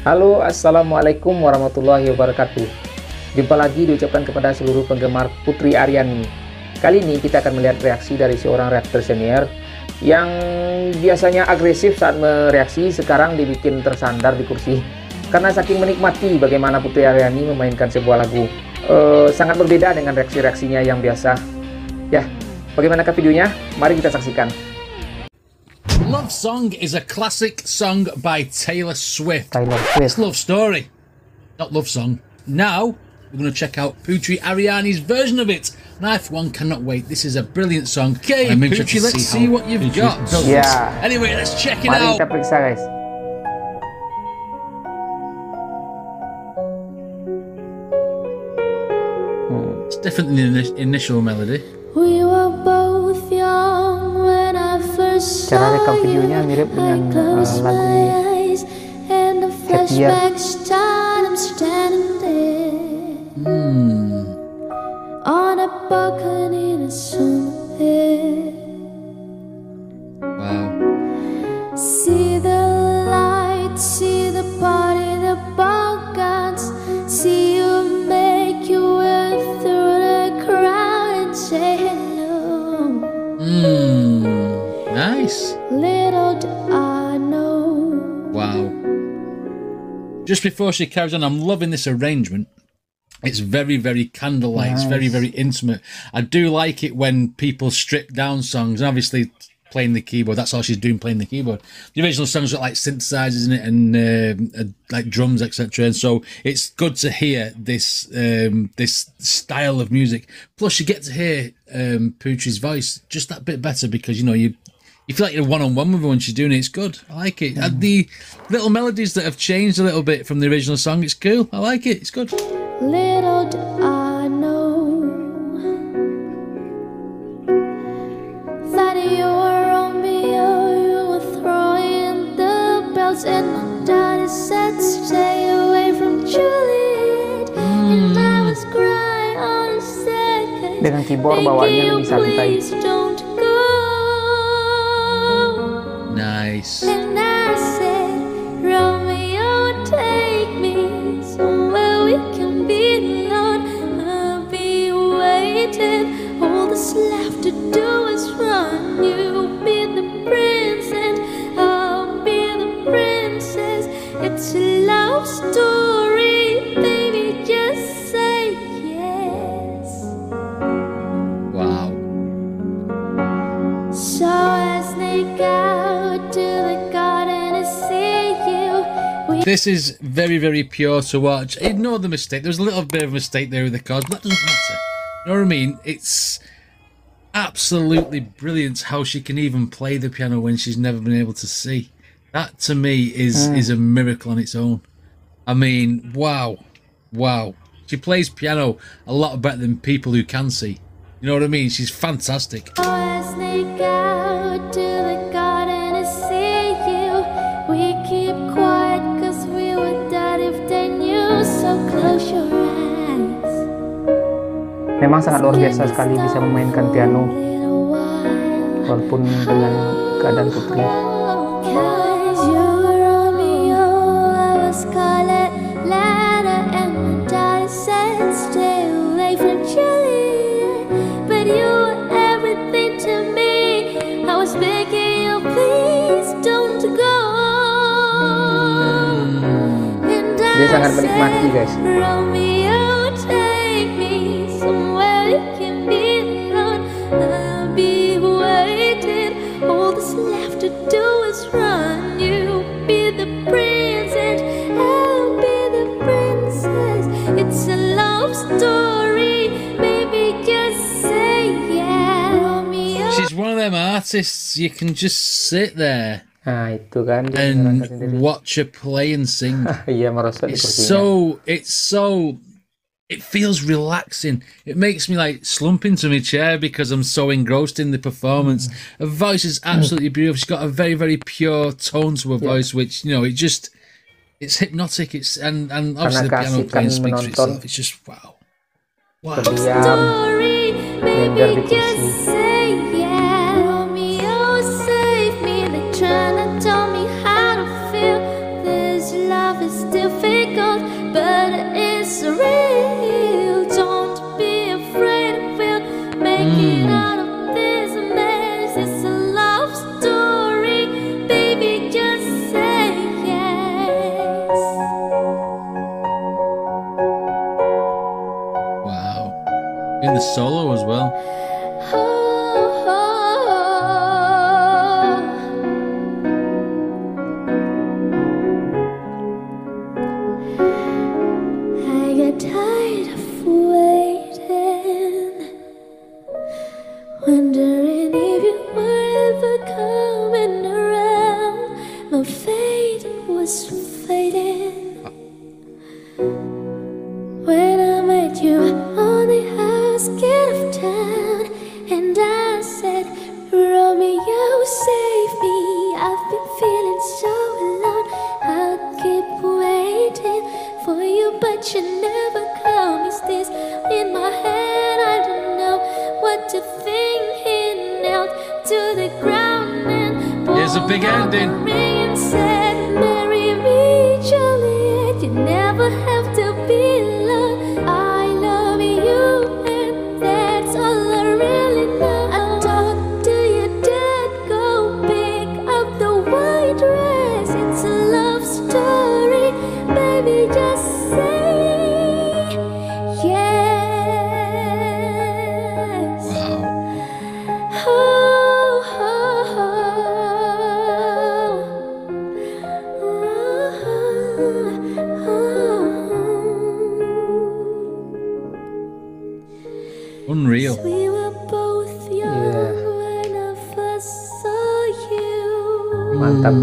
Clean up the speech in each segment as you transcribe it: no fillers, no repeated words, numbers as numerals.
Halo, assalamualaikum warahmatullahi wabarakatuh. Jumpa lagi diucapkan kepada seluruh penggemar Putri Ariani. Kali ini kita akan melihat reaksi dari seorang reakter senior yang biasanya agresif saat mereaksi, sekarang dibikin tersandar di kursi karena saking menikmati bagaimana Putri Ariani memainkan sebuah lagu. Sangat berbeda dengan reaksi-reaksinya yang biasa. Ya, bagaimanakah videonya? Mari kita saksikan. Love Song is a classic song by Taylor Swift. Taylor Swift. It's Love Story, not Love Song. Now, we're going to check out Putri Ariani's version of it. And I, for one, cannot wait. This is a brilliant song. Okay, Putri, let's see what you've got. Yeah. Anyway, let's check it Mari out. kita periksa, guys. It's different than the initial melody. We were both young when I first Cara saw rekam you. videonya mirip I dengan close my lagu eyes and the flashback start. I'm standing there on a balcony in a summer. Wow. See the lights, see the party, the ball guns. See you make your way through the crowd and say hello. Nice. Little do I know. Wow. Just before she carries on, I'm loving this arrangement. It's very, very candlelight. Nice. It's very, very intimate. I do like it when people strip down songs. And obviously, playing the keyboard, that's all she's doing, playing the keyboard. The original songs got like synthesizers in it and like drums, etc. And so it's good to hear this this style of music. Plus, you get to hear Putri's voice just that bit better because you know you feel like you're one-on-one with her when she's doing it. It's good. I like it. And the little melodies that have changed a little bit from the original song, it's cool. I like it. It's good. Little do I know that you were Romeo, you were throwing the bells, and my daddy said stay away from Juliet, and I was crying on a second. Dengan keyboard bawaannya lebih santai. Please don't go. Nice. And I said, Romeo, take me somewhere we can be alone. I'll be waiting. All that's left to do is run. You'll be the prince and I'll be the princess. It's a love story, baby, just say yes. Wow. So I sneak out to the garden to see you. This is very, very pure to watch. Ignore the mistake. There's a little bit of a mistake there with the chords, but that doesn't matter. You know what I mean? It's absolutely brilliant how she can even play the piano when she's never been able to see. That to me is a miracle on its own. I mean, wow. Wow. She plays piano a lot better than people who can see. You know what I mean? She's fantastic. So I sneak out to the garden to see you. We keep quiet cause we would die if they knew. So close your eyes. Memang sangat luar biasa sekali bisa memainkan piano walaupun dengan keadaan Putri. Cause you were Romeo, I was Scarlet Letter, and my daddy said stay away from Juliet. But you were everything to me. I was begging you, please don't go. And Dia sangat menikmati, guys. Romeo, take me somewhere you can be alone. I'll be waiting. All that's left to do is run. You be the prince and I'll be the princess. It's a love story, baby, just say yeah. Romeo. She's one of them artists you can just sit there Nah, itu kan dia and menerangkan sendiri. watch her play and sing. Iya, merosot di It's kursinya. it feels relaxing. It makes me like slump into my chair because I'm so engrossed in the performance. Her voice is absolutely beautiful. She's got a very, very pure tone to her voice, which, you know, it's hypnotic. And obviously the piano playing speaks for itself. It's just wow. Wow. Diam, Story, minder baby, di just kursi. say yeah. Romeo, save me. They're trying to tell me how to feel. This love is difficult, but it's real. Don't be afraid, we'll make it out of this mess. It's a love story, baby, just say yes. Wow. In the solo as well. I get tired of waiting, wondering if you were ever coming around. My fate was fading when I met you on the outskirts of town, and I said, Romeo, save me. I've been feeling so alone. I'll keep waiting for you, but you never come. Is this in my head? I don't know what to think. He knelt to the ground and Here's a big ending. and said, marry me, Juliet. You never have to be alone. I love you, and that's all I really know. I talk to your dad, go pick up the white dress. It's a love story, baby, just say yes. Wow. Oh, oh, Unreal. we were both young when I first saw you. Mantap.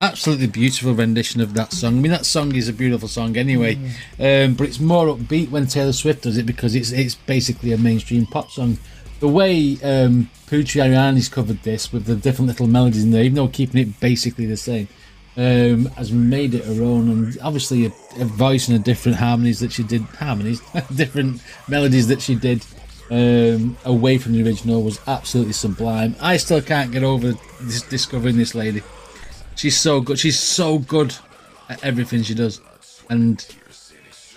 Absolutely beautiful rendition of that song. I mean, that song is a beautiful song anyway, but it's more upbeat when Taylor Swift does it because it's basically a mainstream pop song. The way Putri Ariani's covered this with the different little melodies in there, even though keeping it basically the same, has made it her own, and obviously a voice and a different harmonies, different melodies that she did away from the original was absolutely sublime. I still can't get over discovering this lady. She's so good. She's so good at everything she does, and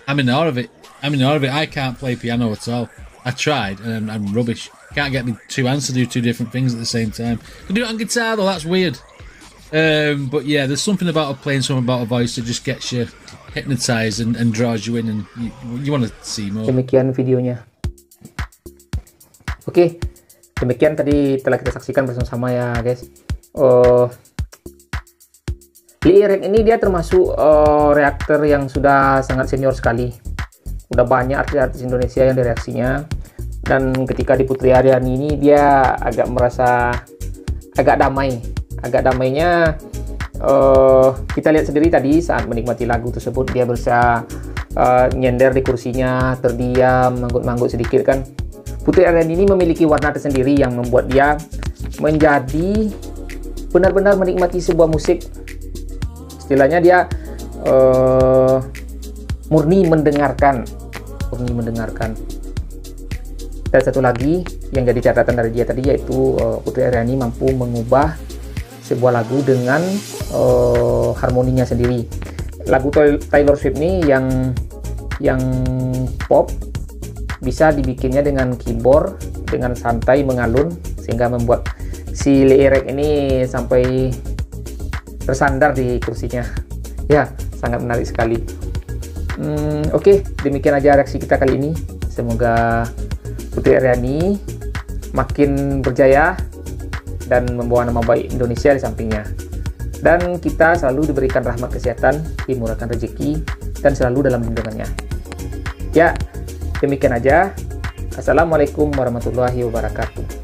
I'm in awe of it. I can't play piano at all. I tried, and I'm rubbish. Can't get me two hands to do two different things at the same time. Can do it on guitar though. That's weird. But yeah, there's something about her playing, something about her voice that just gets you hypnotized and draws you in, and you want to see more. Demikian videonya. Oke, demikian tadi telah kita saksikan bersama-sama ya guys. Lirik ini dia termasuk reakter yang sudah sangat senior sekali. Udah banyak artis-artis Indonesia yang direaksinya. Dan ketika di Putri Ariani ini dia agak merasa agak damai. Agak damainya kita lihat sendiri tadi saat menikmati lagu tersebut dia berusaha nyender di kursinya, terdiam, manggut-manggut sedikit kan. Putri Ariani ini memiliki warna tersendiri yang membuat dia menjadi benar-benar menikmati sebuah musik. Istilahnya dia murni mendengarkan. Dan satu lagi yang jadi catatan dari dia tadi yaitu Putri Ariani mampu mengubah sebuah lagu dengan harmoninya sendiri. Lagu Taylor Swift ini yang pop bisa dibikinnya dengan keyboard dengan santai mengalun sehingga membuat si lirik ini sampai tersandar di kursinya. Ya, sangat menarik sekali. Oke, demikian aja reaksi kita kali ini. Semoga Putri Ariani makin berjaya dan membawa nama baik Indonesia di sampingnya. Dan kita selalu diberikan rahmat kesehatan, dimurahkan rezeki, dan selalu dalam lindungannya. Ya, demikian aja. Assalamualaikum warahmatullahi wabarakatuh.